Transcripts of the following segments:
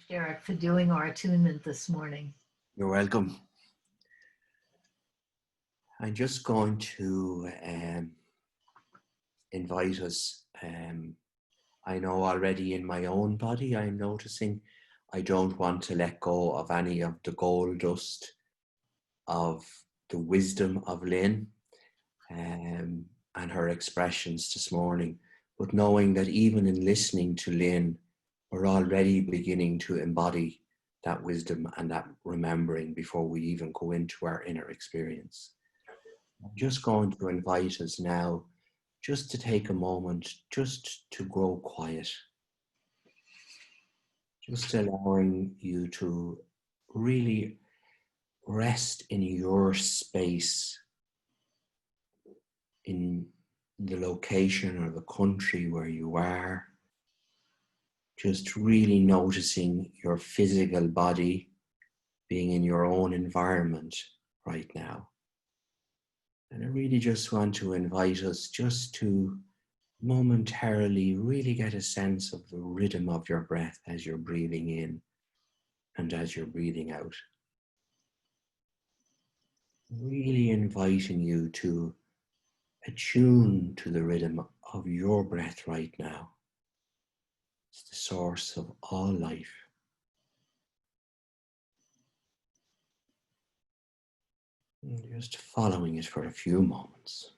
Derek, for doing our attunement this morning. You're welcome. I'm just going to invite us. I know already in my own body, I'm noticing I don't want to let go of any of the gold dust of the wisdom of Lynn and her expressions this morning. But knowing that even in listening to Lynn, we're already beginning to embody that wisdom and that remembering before we even go into our inner experience. I'm just going to invite us now just to take a moment, just to grow quiet. Just allowing you to really rest in your space, in the location or the country where you are. Just really noticing your physical body being in your own environment right now. And I really just want to invite us just to momentarily really get a sense of the rhythm of your breath as you're breathing in and as you're breathing out. Really inviting you to attune to the rhythm of your breath right now. It's the source of all life. And just following it for a few moments.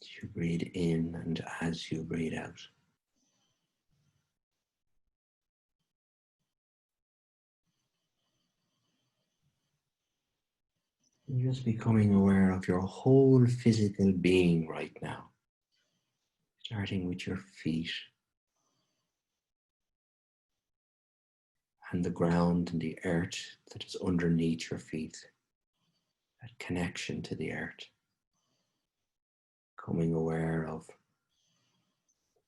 As you breathe in and as you breathe out. And just becoming aware of your whole physical being right now. Starting with your feet and the ground and the earth that is underneath your feet. That connection to the earth. Becoming aware of the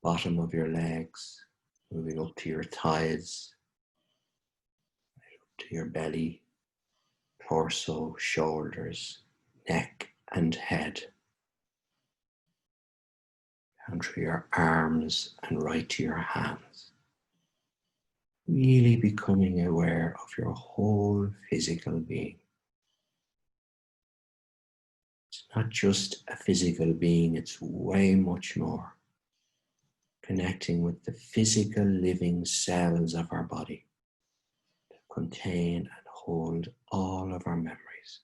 bottom of your legs, moving up to your thighs, right up to your belly, torso, shoulders, neck and head. Down through your arms and right to your hands. Really becoming aware of your whole physical being. It's not just a physical being, it's way much more. Connecting with the physical living cells of our body that contain and hold all of our memories.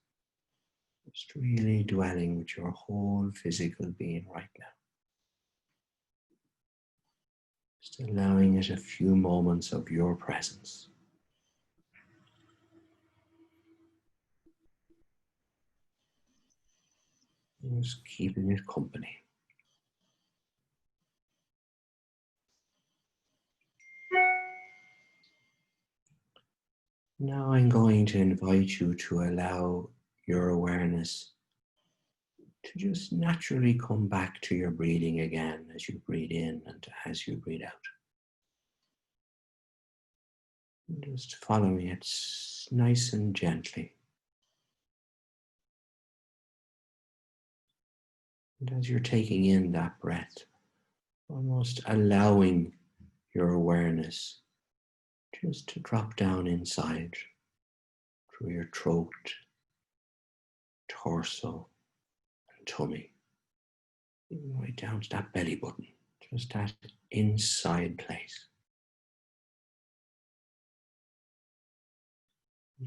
Just really dwelling with your whole physical being right now. Just allowing it a few moments of your presence. Just keeping it company. Now I'm going to invite you to allow your awareness to just naturally come back to your breathing again as you breathe in and as you breathe out. Just following it nice and gently. And as you're taking in that breath, almost allowing your awareness just to drop down inside through your throat, torso, and tummy. Even right down to that belly button, just that inside place.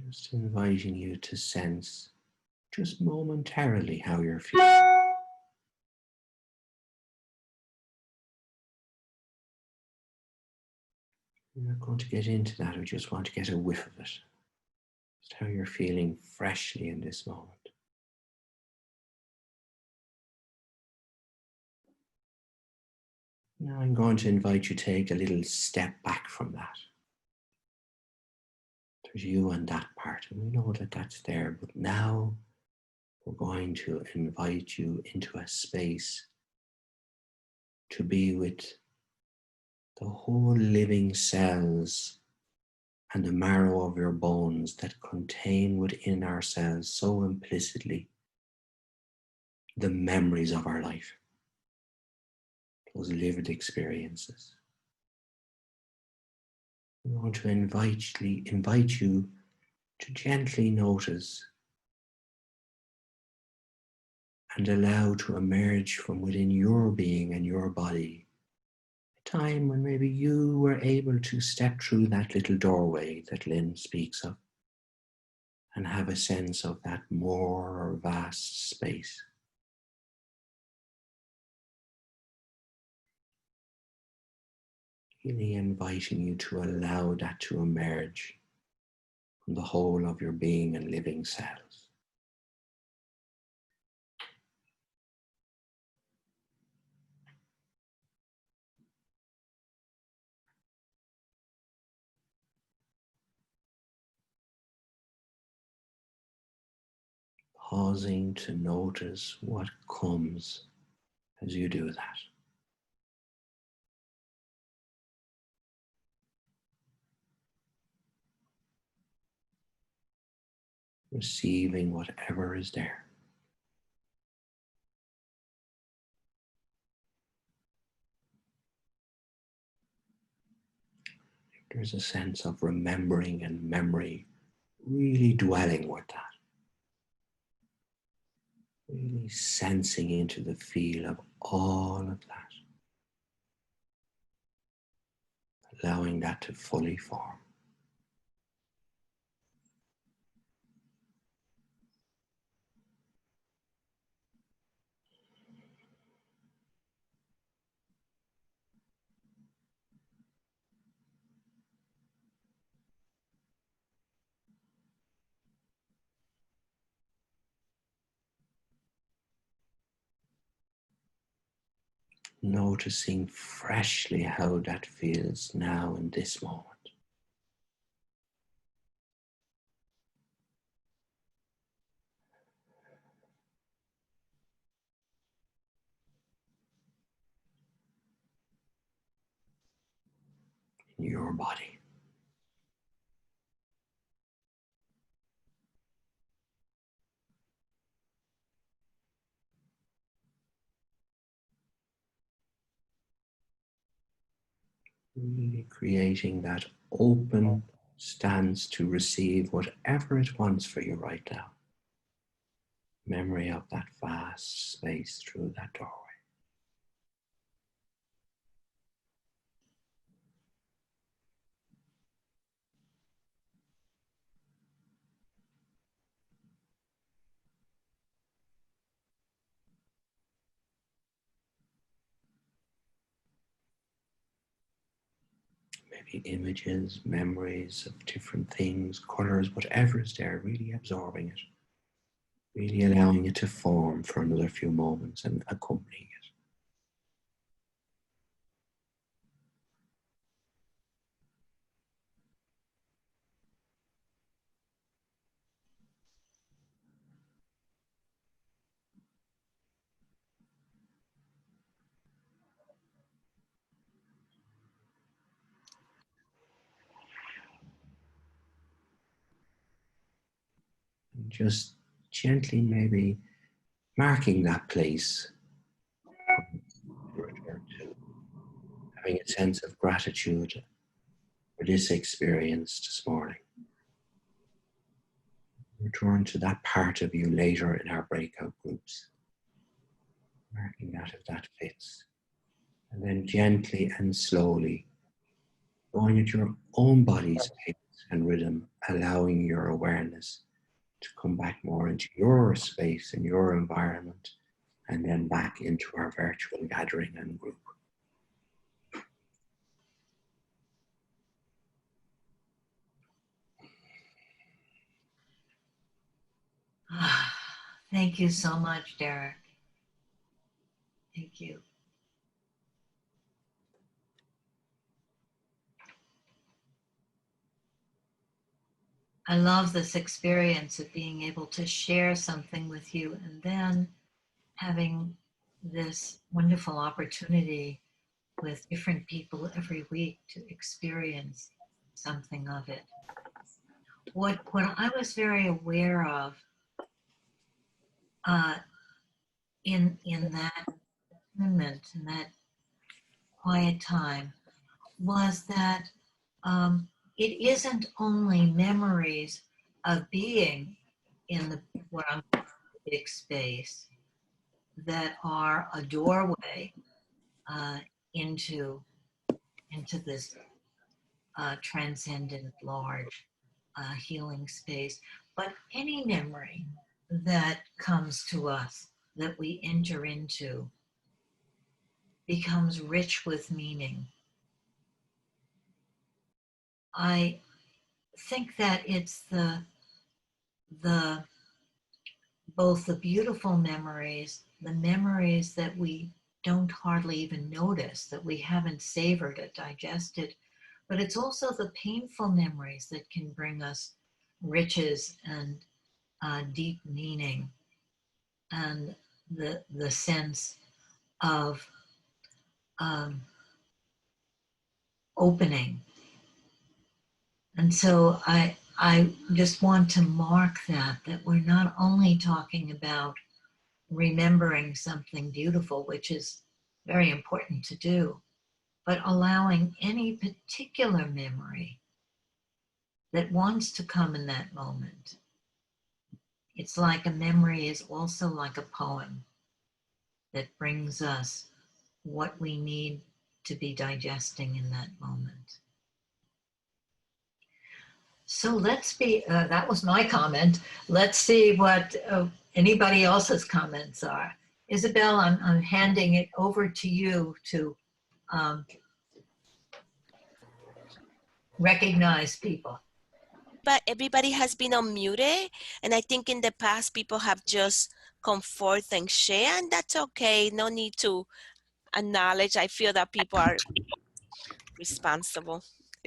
Just inviting you to sense just momentarily how you're feeling. We're not going to get into that, we just want to get a whiff of it. Just how you're feeling freshly in this moment. Now I'm going to invite you to take a little step back from that. There's you and that part, and we know that that's there, but now we're going to invite you into a space to be with the whole living cells and the marrow of your bones that contain within ourselves so implicitly the memories of our life. those lived experiences. I want to invite you to gently notice and allow to emerge from within your being and your body a time when maybe you were able to step through that little doorway that Lynn speaks of and have a sense of that more vast space. Really inviting you to allow that to emerge from the whole of your being and living cells. Pausing to notice what comes as you do that. Receiving whatever is there. There's a sense of remembering and memory, really dwelling with that. Really sensing into the feel of all of that. Allowing that to fully form. Noticing freshly how that feels now in this moment. In your body. Really creating that open stance to receive whatever it wants for you right now. Memory of that vast space through that doorway. Maybe images, memories of different things, colors, whatever is there, really absorbing it. Really allowing it to form for another few moments and accompanying it. And just gently maybe marking that place to return to, having a sense of gratitude for this experience this morning. Return to that part of you later in our breakout groups, marking that if that fits. And then gently and slowly, going at your own body's pace and rhythm, allowing your awareness to come back more into your space and your environment, and then back into our virtual gathering and group. Thank you so much, Derek. Thank you. I love this experience of being able to share something with you and then having this wonderful opportunity with different people every week to experience something of it. What I was very aware of uh, in that moment, in that quiet time was that it isn't only memories of being in the what I'm calling the big space that are a doorway uh, into into this transcendent, large healing space, but any memory that comes to us that we enter into becomes rich with meaning. I think that it's the both the beautiful memories, the memories that we don't hardly even notice, that we haven't savored or digested, but it's also the painful memories that can bring us riches and deep meaning and the sense of um, opening. And so I just want to mark that we're not only talking about remembering something beautiful, which is very important to do, but allowing any particular memory that wants to come in that moment. It's like a memory is also like a poem that brings us what we need to be digesting in that moment. So that was my comment. Let's see what anybody else's comments are. Isabel, I'm handing it over to you to um, recognize people. But everybody has been unmuted, and I think in the past people have just come forth and share, and that's okay. No need to acknowledge. I feel that people are responsible.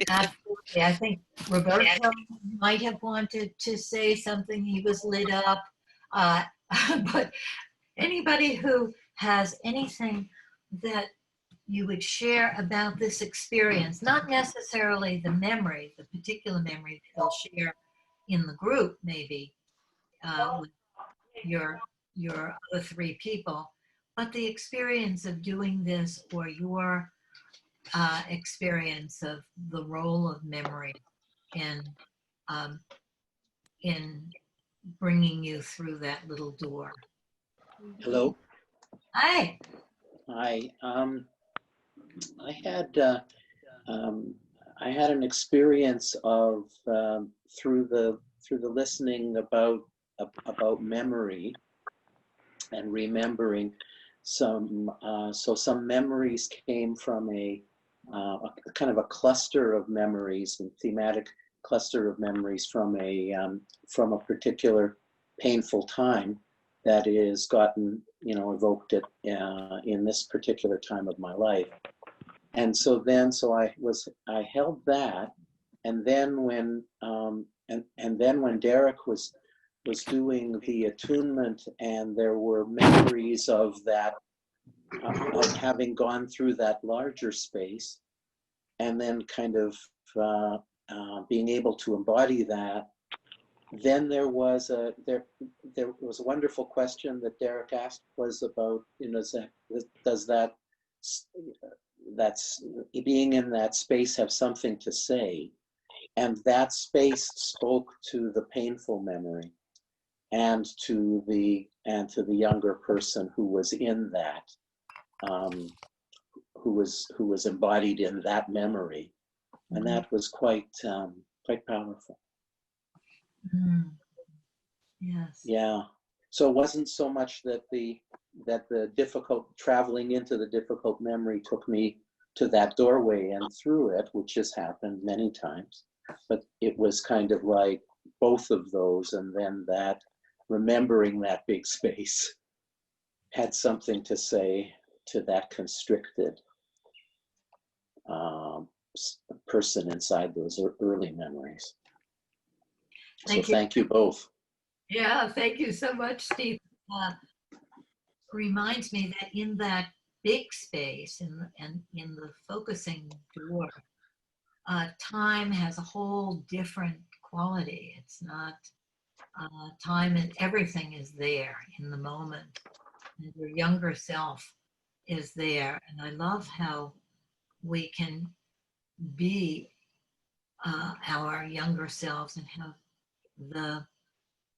Absolutely. I think Roberto might have wanted to say something. He was lit up. Uh, but anybody who has anything that you would share about this experience, not necessarily the memory, the particular memory that you'll share in the group, maybe with your other three people, but the experience of doing this or your experience of the role of memory in um, in bringing you through that little door. Hello. Hi. Hi. I had I had an experience of through the listening about memory and remembering some. So some memories came from a kind of a cluster of memories, and thematic cluster of memories from a particular painful time that is gotten, evoked it in this particular time of my life. And so I held that, and then when Derek was doing the attunement, and there were memories of that, of having gone through that larger space, and then kind of being able to embody that. Then there was a wonderful question that Derek asked, was about, does that's being in that space have something to say? And that space spoke to the painful memory and to the younger person who was in that, who was embodied in that memory, and that was quite powerful. Mm. Yes. Yeah. So it wasn't so much that the difficult traveling into the difficult memory took me to that doorway and through it, which has happened many times, but it was kind of like both of those, and then that remembering that big space had something to say to that constricted person inside those early memories. Thank you both. Yeah, thank you so much, Steve. Reminds me that in that big space and in the focusing door, time has a whole different quality. It's not time, and everything is there in the moment. And your younger self is there. And I love how we can be our younger selves and have the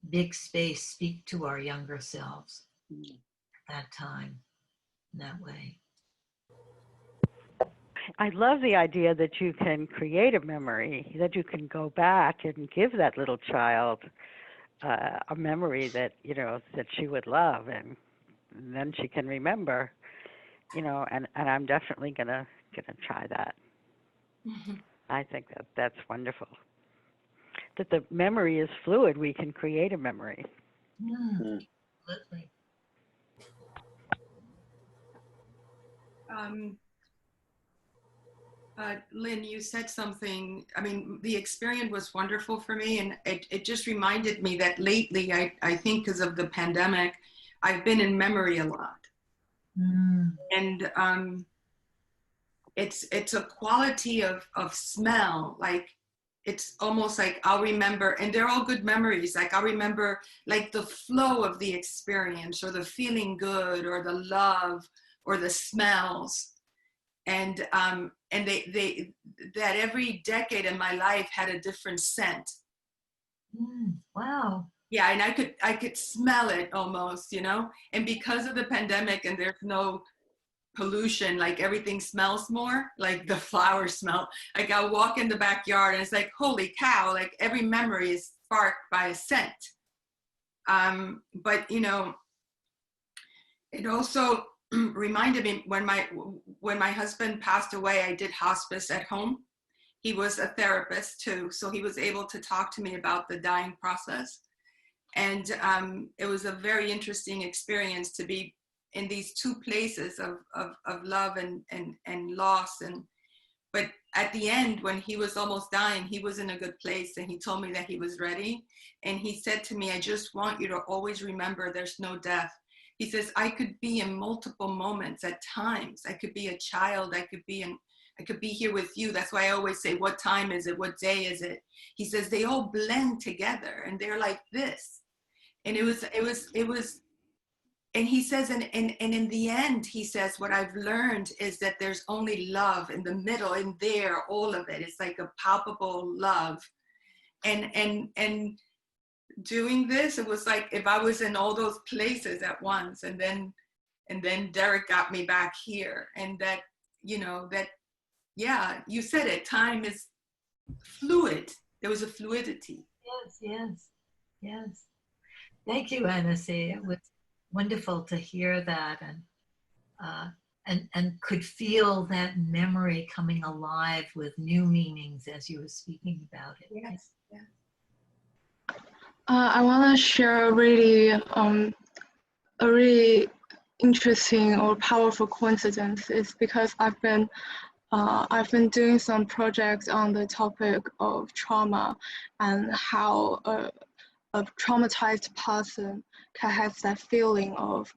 big space speak to our younger selves at that time, in that way. I love the idea that you can create a memory, that you can go back and give that little child a memory that, you know, that she would love, and then she can remember, you know, and I'm definitely gonna try that. I think that that's wonderful. That the memory is fluid. We can create a memory. Absolutely. Lynn, you said something, I mean, the experience was wonderful for me, and it just reminded me that lately, I think because of the pandemic, I've been in memory a lot. And it's a quality of smell, like it's almost like I'll remember, and they're all good memories, like I'll remember like the flow of the experience, or the feeling good, or the love, or the smells. And they that every decade in my life had a different scent. Wow. Yeah, and I could smell it almost, you know. And because of the pandemic and there's no pollution, like everything smells more, like the flowers smell. Like I'll walk in the backyard and it's like, holy cow, like every memory is sparked by a scent. But you know, it also reminded me when my husband passed away, I did hospice at home. He was a therapist too, so he was able to talk to me about the dying process. And it was a very interesting experience to be in these two places of love and loss. But at the end, when he was almost dying, he was in a good place, and he told me that he was ready. And he said to me, I just want you to always remember there's no death. He says, I could be in multiple moments at times. I could be a child. I could be here with you. That's why I always say, what time is it? What day is it? He says, they all blend together and they're like this. And it was, and he says, and in the end, he says, what I've learned is that there's only love in the middle, in there, all of it. It's like a palpable love. And doing this, it was like if I was in all those places at once, and then Derek got me back here. And that, you know, that, yeah, you said it, time is fluid. There was a fluidity. Yes. Thank you, Annecy. It was wonderful to hear that, and could feel that memory coming alive with new meanings as you were speaking about it. Yes. I want to share a really interesting or powerful coincidence. Is because I've been doing some projects on the topic of trauma and how a traumatized person can have that feeling of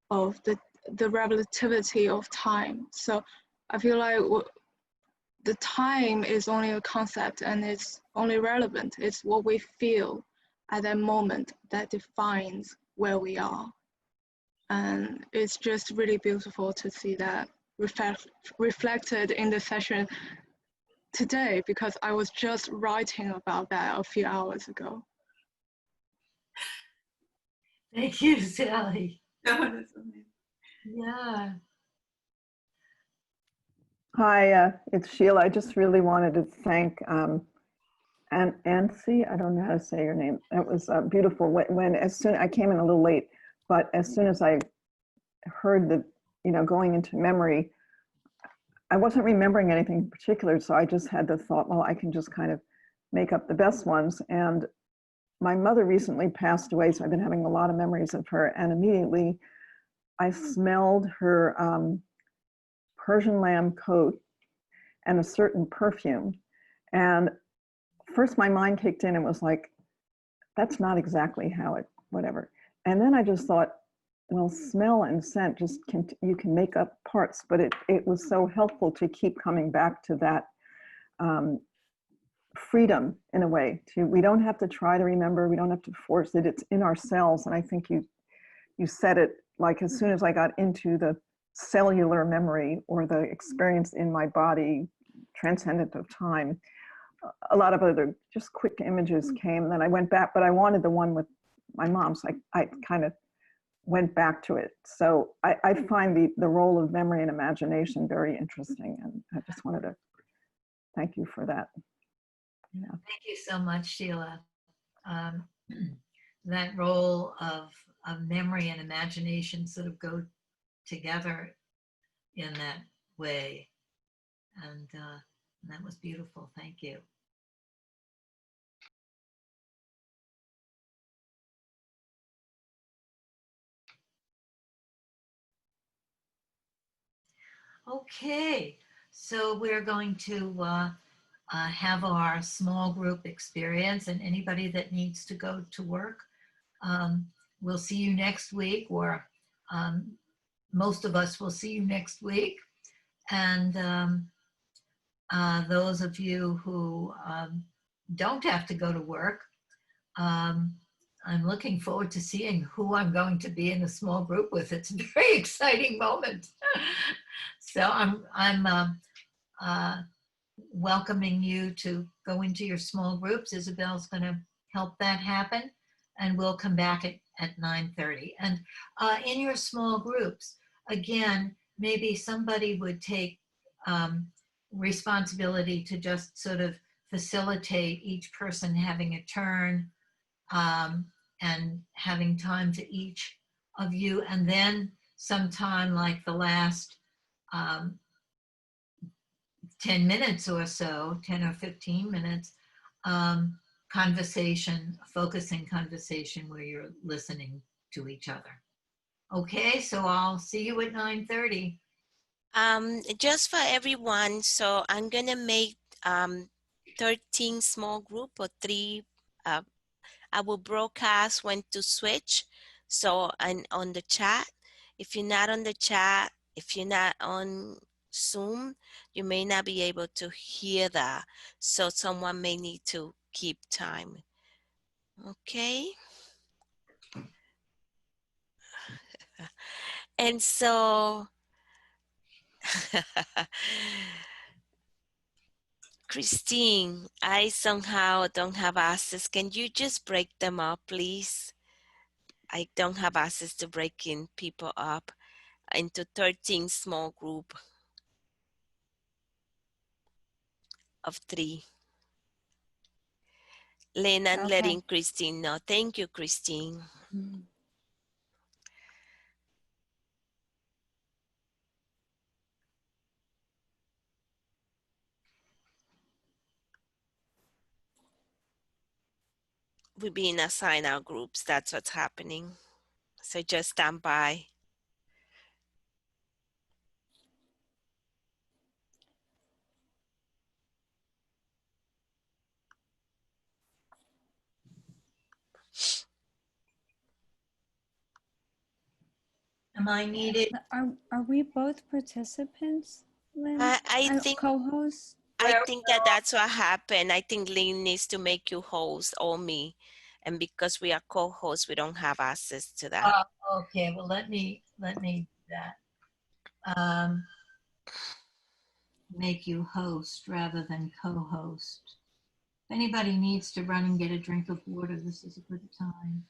the relativity of time. So I feel like the time is only a concept, and it's only relevant. It's what we feel at that moment that defines where we are. And it's just really beautiful to see that reflected in the session today, because I was just writing about that a few hours ago. Thank you, Sally. No, that's amazing. Yeah. Hi, it's Sheila. I just really wanted to thank Nancy. I don't know how to say your name. It was beautiful. I came in a little late, but as soon as I heard the, going into memory, I wasn't remembering anything in particular, so I just had the thought, well, I can just kind of make up the best ones. And my mother recently passed away, so I've been having a lot of memories of her. And immediately, I smelled her Persian lamb coat and a certain perfume. And first my mind kicked in and was like, that's not exactly how it, whatever. And then I just thought, well, smell and scent you can make up parts, but it was so helpful to keep coming back to that freedom in a way. We don't have to try to remember, we don't have to force it, it's in ourselves. And I think you said it, like as soon as I got into the cellular memory or the experience in my body transcendent of time. A lot of other just quick images came. Then I went back, but I wanted the one with my mom, so I kind of went back to it. So I find the role of memory and imagination very interesting, and I just wanted to thank you for that. Yeah. Thank you so much, Sheila. That role of memory and imagination sort of go together in that way. And that was beautiful. Thank you. Okay, so we're going to have our small group experience, and anybody that needs to go to work, we'll see you next week, or most of us will see you next week. And those of you who don't have to go to work, I'm looking forward to seeing who I'm going to be in a small group with. It's a very exciting moment. So I'm welcoming you to go into your small groups. Isabel's going to help that happen, and we'll come back at 9:30. And in your small groups, again, maybe somebody would take responsibility to just sort of facilitate each person having a turn, and having time to each of you, and then sometime like the last 10 minutes or so, 10 or 15 minutes, conversation, focusing conversation where you're listening to each other. Okay, so I'll see you at 9:30. Just for everyone, so I'm gonna make 13 small group or 3. I will broadcast when to switch. So, and on the chat, if you're not on the chat, if you're not on Zoom, you may not be able to hear that. So someone may need to keep time. Okay. And so, Christine, I somehow don't have access. Can you just break them up, please? I don't have access to breaking people up into 13 small group of 3. Lynn, and letting Christine know. Thank you, Christine. We're being assigned our groups. That's what's happening. So just stand by. Am I needed? Are we both participants, Lynn? I think co-hosts? I think that's what happened. I think Lynn needs to make you host or me. And because we are co-hosts, we don't have access to that. Okay, well, let me do that. Make you host rather than co-host. If anybody needs to run and get a drink of water, this is a good time.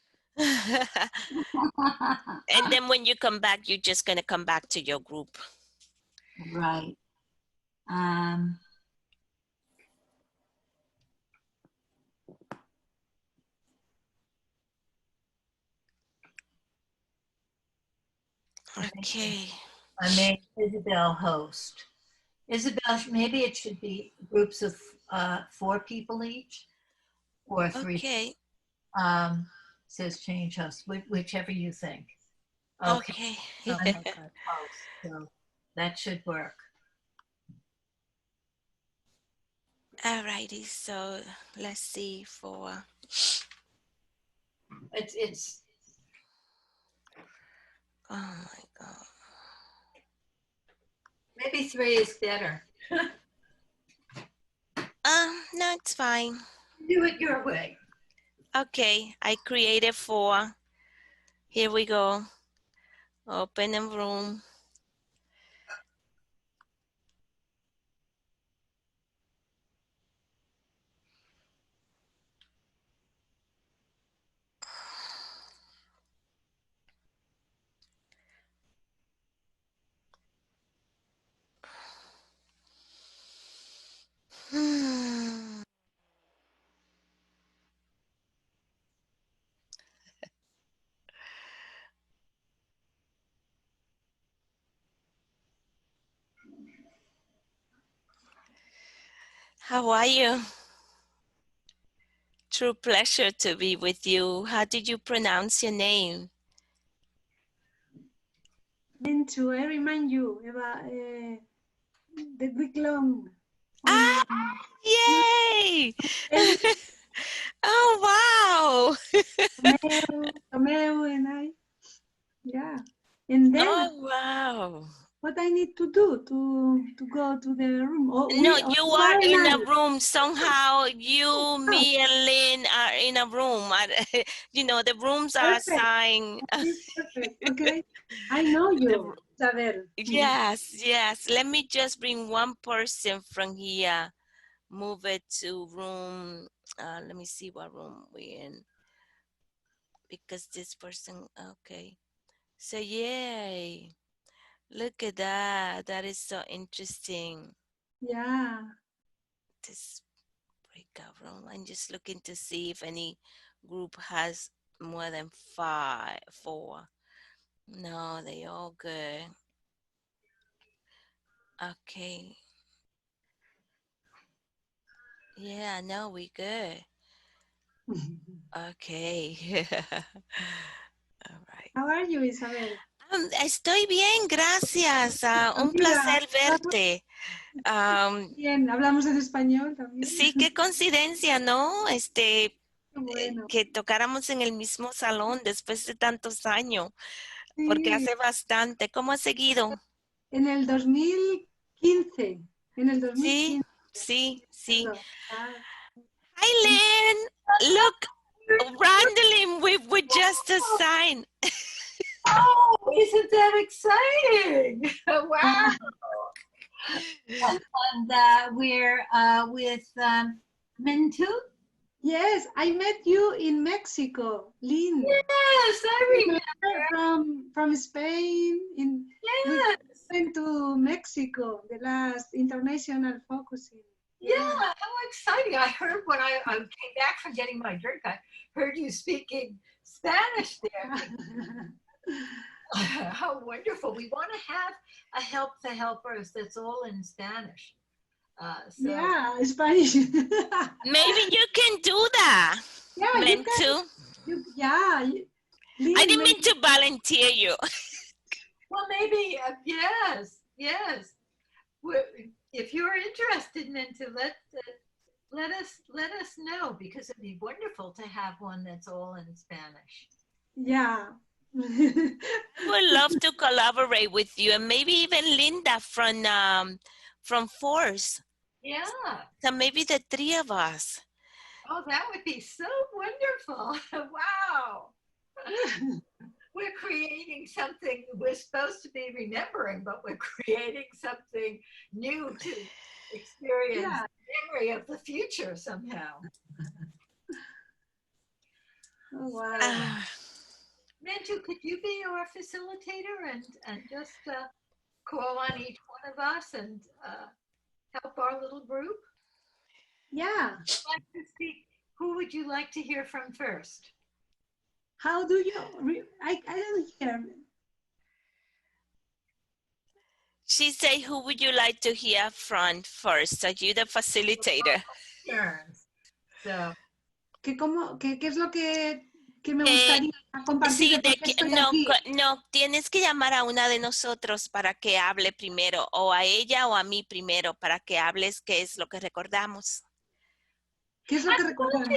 And then when you come back, you're just going to come back to your group. Right. Okay. I made Isabel host. Isabel, maybe it should be groups of 4 people each, or 3. Okay. Says change host, whichever you think. Okay. So that should work. Alrighty, so let's see for It's oh my god. Maybe 3 is better. No, it's fine. Do it your way. Okay, I created 4. Here we go. Open a room. How are you? True pleasure to be with you. How did you pronounce your name? Mintu, I remind you about the week long. Ah, yay! Oh, wow. Tomeo and I. Yeah. And then Oh, wow. what I need to do to go to the room? Oh, No, or you you are and in I. a room. Somehow you, me, and Lynn are in a room. You know, the rooms are Perfect. assigned. Perfect. Okay. I know you, Isabel. Yes, yes. Let me just bring one person from here. Move it to room. Let me see what room we're in. Because this person, okay. So, yay. Look at that. That is so interesting. Yeah. This breakout room. I'm just looking to see if any group has more than four. No, they all good. Okay. Yeah, no, we good. Okay. All right. How are you, Isabel? Estoy bien, gracias. Un Amiga, placer verte. bien, hablamos en español también. Sí, qué coincidencia, ¿no? Qué bueno. Que tocáramos en el mismo salón después de tantos años, porque Sí, hace bastante. ¿Cómo has seguido? en el 2015. En el Sí, 2015. sí, sí. Ah, Hi, Lynn. Look, Randolph, we just assigned. Oh, isn't that exciting? Wow. And we're with Mintu. yes, I met you in Mexico, Lynn. Yes, I remember. From Spain. We Yes. went to Mexico, the last international focusing. Yeah, how exciting. I heard when I came back from getting my drink, I heard you speaking Spanish there. How wonderful. We want to have a help the helpers that's all in Spanish. So. Yeah, Spanish. Maybe you can do that. Yeah, Meant to. Yeah. I didn't mean to volunteer you. Well, maybe, yes, yes. If you're interested, Mintu, let us know, because it'd be wonderful to have one that's all in Spanish. Yeah. I would love to collaborate with you, and maybe even Linda from Force. Yeah. So maybe the three of us. Oh, that would be so wonderful. Wow. We're creating something we're supposed to be remembering, but we're creating something new to experience the memory of the future somehow. Oh, wow. Manju, could you be our facilitator and just call on each one of us and help our little group? Yeah. Like to speak. Who would you like to hear from first? How do you? I don't hear. She said, who would you like to hear from first? Are you the facilitator? So. ¿Qué es lo que me gustaría compartir? Sí, no, tienes que llamar a una de nosotros para que hable primero, o a ella o a mí primero, para que hables qué es lo que recordamos. ¿Qué es lo que recordamos?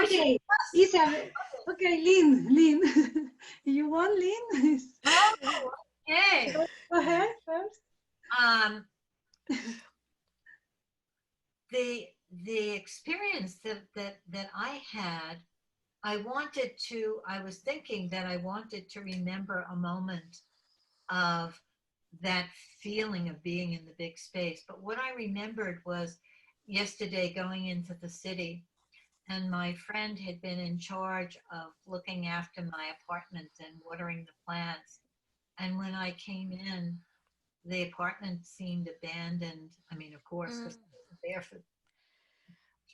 Okay, Isabel. Okay, Lynn. You want Lynn? Oh, okay. Go ahead first. The experience that I had, I was thinking that I wanted to remember a moment of that feeling of being in the big space. But what I remembered was yesterday going into the city, and my friend had been in charge of looking after my apartment and watering the plants. And when I came in, the apartment seemed abandoned. I mean, of course, because I was there for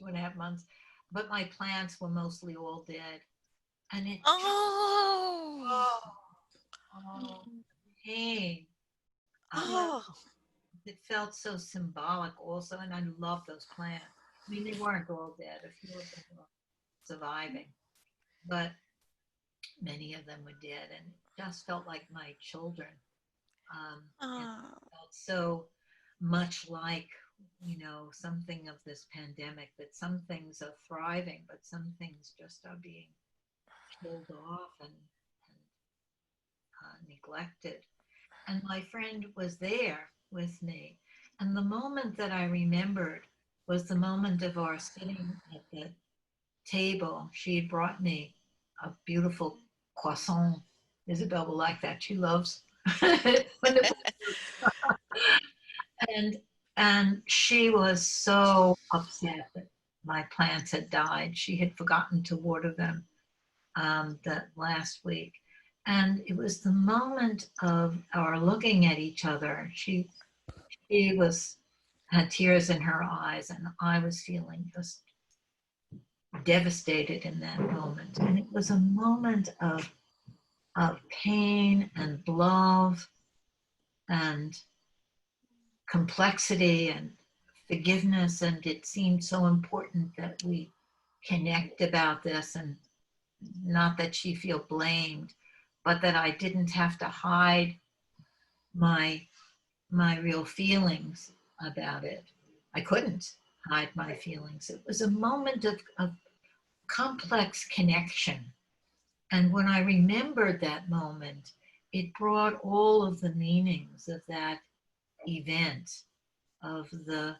2.5 months, but my plants were mostly all dead. And it pain. it felt so symbolic also, and I love those plants. I mean, they weren't all dead. A few of them were surviving, but many of them were dead, and it just felt like my children. And Oh. it felt so much like, something of this pandemic, that some things are thriving, but some things just are being killed off and neglected. And my friend was there with me. And the moment that I remembered was the moment of our sitting at the table. She had brought me a beautiful croissant. Isabel will like that. She loves and she was so upset that my plants had died. She had forgotten to water them that last week. And it was the moment of our looking at each other. She was had tears in her eyes, and I was feeling just devastated in that moment. And it was a moment of pain and love and complexity and forgiveness. And it seemed so important that we connect about this, and not that she feel blamed, but that I didn't have to hide my real feelings about it. I couldn't hide my feelings. It was a moment of complex connection. And when I remembered that moment, it brought all of the meanings of that event, of the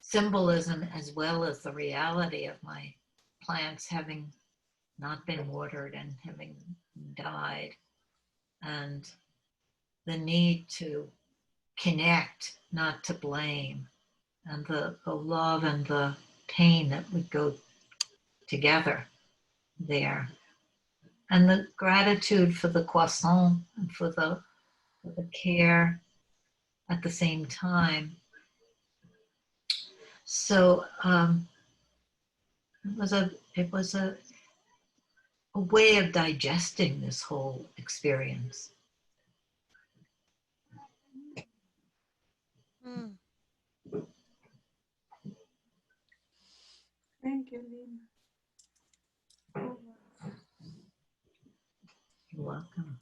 symbolism as well as the reality of my plants having not been watered and having died, and the need to connect, not to blame, and the love and the pain that would go together there. And the gratitude for the croissant and for the care at the same time. So it was a way of digesting this whole experience. Mm. Thank you, Lynn. Oh, You're welcome.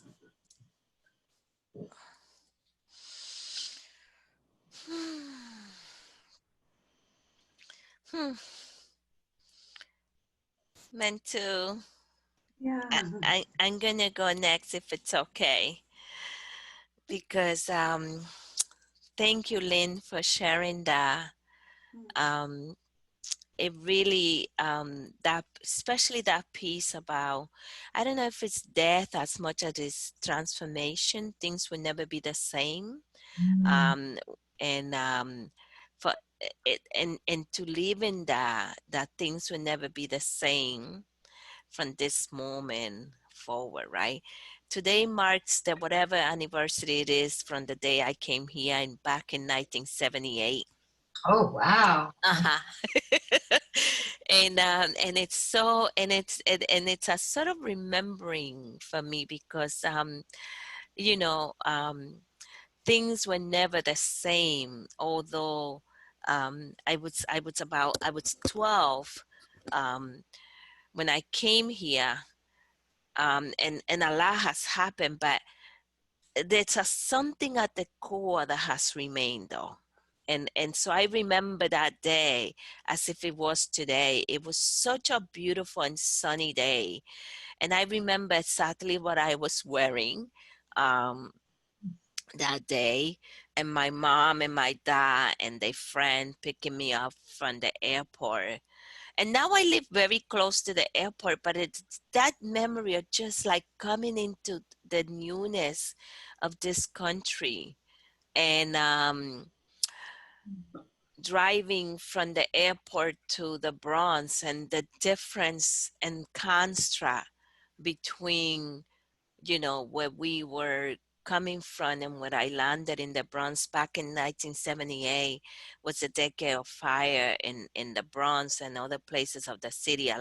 Hmm. Meant to. yeah. I'm gonna go next if it's okay, because thank you, Lynn, for sharing that. Um, it really that, especially that piece about, I don't know if it's death as much as it's transformation. Things will never be the same. Um, and for it, and to live in that things will never be the same from this moment forward, right? Today marks the whatever anniversary it is from the day I came here back in 1978. Oh, wow. Uh-huh. And it's so, and it's a sort of remembering for me, because you know things were never the same. Although I was 12 um, when I came here, and a lot has happened, but there's something at the core that has remained, though. And so I remember that day as if it was today. It was such a beautiful and sunny day, and I remember exactly what I was wearing um, that day, and my mom and my dad and their friend picking me up from the airport. And now I live very close to the airport, but it's that memory of just like coming into the newness of this country, and driving from the airport to the Bronx, and the difference and contrast between, where we were coming from and where I landed in the Bronx back in 1978 was a decade of fire in the Bronx and other places of the city. It's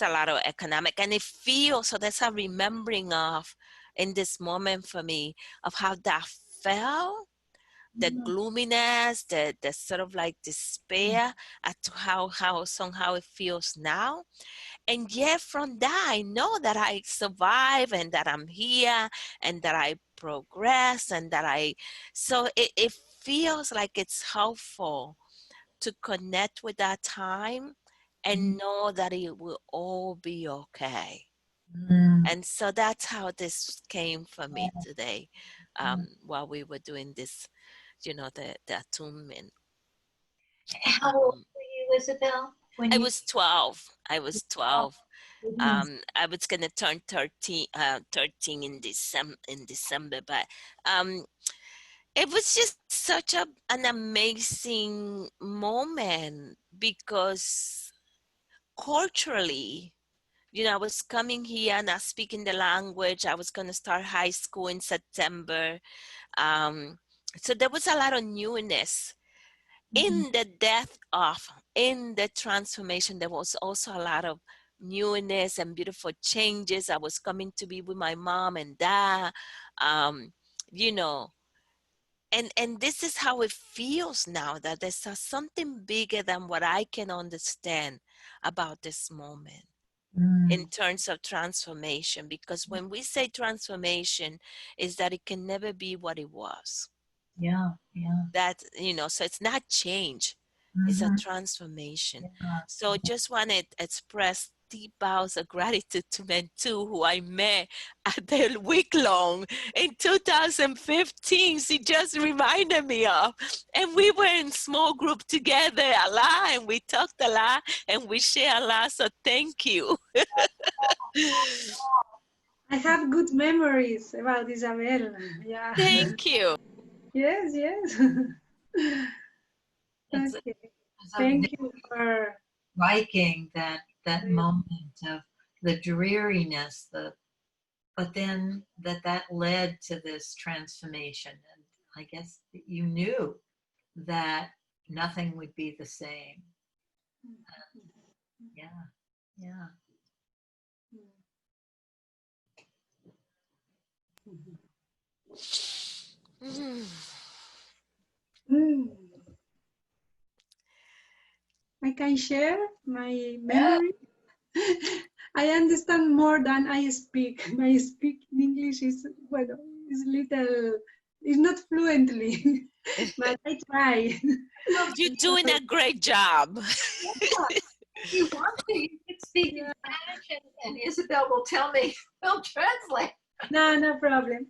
a lot of economic, and it feels, so that's a remembering of in this moment for me of how that felt, the gloominess, the sort of like despair as to how somehow it feels now. And yet from that, I know that I survive and that I'm here and that I progress and that so it feels like it's helpful to connect with that time and know that it will all be okay. And so that's how this came for me today, while we were doing this, the attunement. How old were you, Isabel? When I you was 12. I was 12. goodness. I was gonna turn 13 in December, but it was just such an amazing moment because culturally, I was coming here and I was speaking the language. I was gonna start high school in September. So there was a lot of newness in the in the transformation. There was also a lot of newness and beautiful changes. I was coming to be with my mom and dad, you know, and this is how it feels now, that there's something bigger than what I can understand about this moment in terms of transformation. Because when we say transformation, is that it can never be what it was. Yeah, yeah. That, so it's not change, it's a transformation. So just want to express deep bows of gratitude to Mentu, who I met at the week long in 2015. She just reminded me of, and we were in small group together a lot, and we talked a lot, and we share a lot. So thank you. I have good memories about Isabel. Yeah. Thank you. Yes, yes. It's, Okay. it's Thank you for striking that moment of the dreariness, but then that led to this transformation. And I guess you knew that nothing would be the same. Yeah, yeah. I can share my memory. I understand more than I speak. My speak in English is, well, is little, is not fluently, but I try. You're doing a great job. If you want to, you can speak in Spanish, and Isabel will tell me, we'll translate. No, no problem.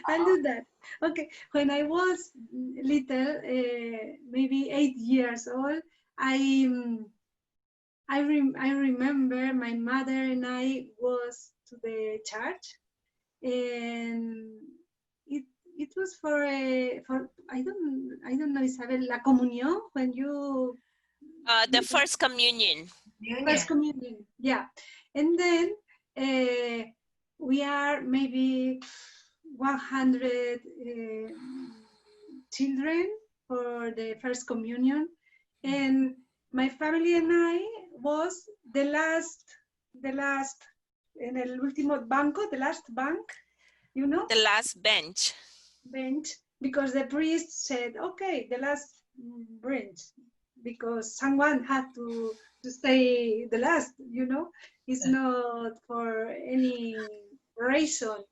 I'll do that. Okay. When I was little, maybe 8 years old, I remember my mother and I was to the church, and it was for I don't know, Isabel, la comunión, when you The first communion. first communion, yeah. And then we are maybe 100 children for the first communion, and my family and I was the last en el último banco, the last bank, the last bench, because the priest said, okay, the last bench, because someone had to stay the last, it's not for any reason.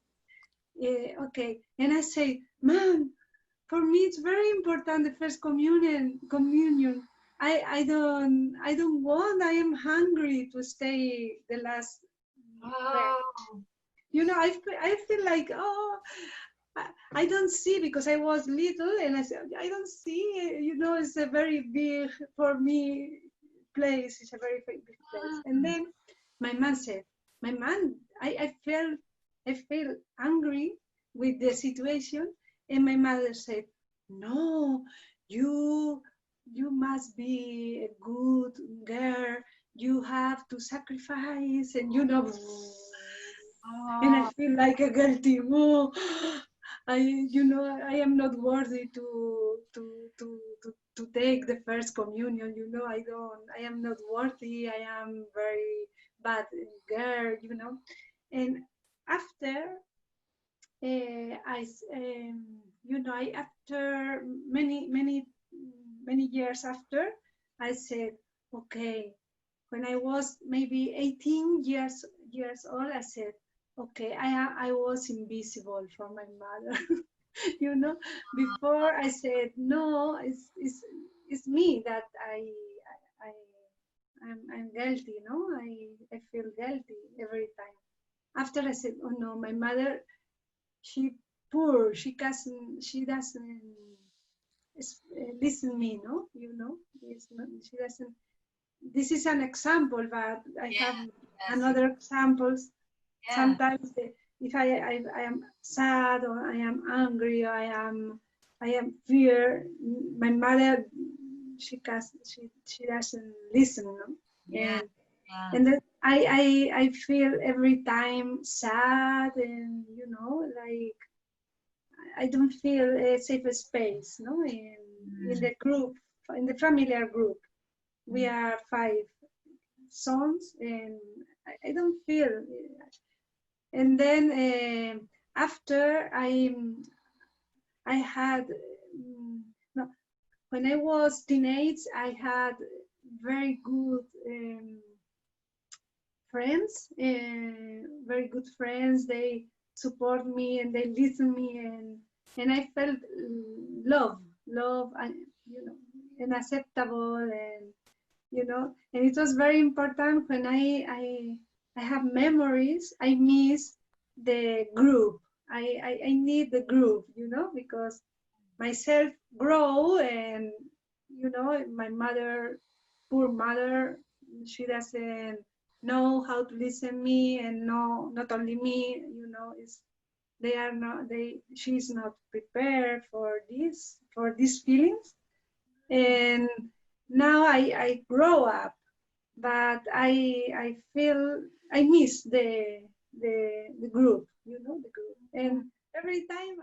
Okay, and I say, Mom, for me it's very important, the first communion. I don't want, I am hungry to stay the last bench. I feel like, oh, I don't see, because I was little, and I said, I don't see, it's a very big, for me, place. It's a very big place. And then my mom said, I felt angry with the situation. And my mother said, no, you must be a good girl. You have to sacrifice, and and I feel like a guilty. Oh, I am not worthy to take the first communion. I am not worthy. I am very bad girl. And after you know, after many years after, I said, okay, when I was maybe 18 years old, I said, okay, I was invisible from my mother. You know, before I said, no, it's me that I'm guilty, you know, I feel guilty every time. After I said, oh no, my mother, she poor, she doesn't listen me, no, you know, she doesn't. This is an example, but I have another examples. Yeah. Sometimes if I am sad or I am angry or I am fear, my mother she doesn't listen, no? Yeah. And then I feel every time sad, and you know, like I don't feel a safe space, no, in the group, in the familiar group. We are 5 sons, and I don't feel. And then after I had no, when I was teenage, I had very good friends, very good friends. They support me and they listen me, and I felt love, and you know, and acceptable, and you know, and it was very important when I have memories. I miss the group. I need the group, you know, because myself grow, and you know, my mother, poor mother, she doesn't know how to listen me, and no, not only me, you know, is they are not she's not prepared for these feelings. And now I grow up, but I feel I miss the group, you know, the group. And every time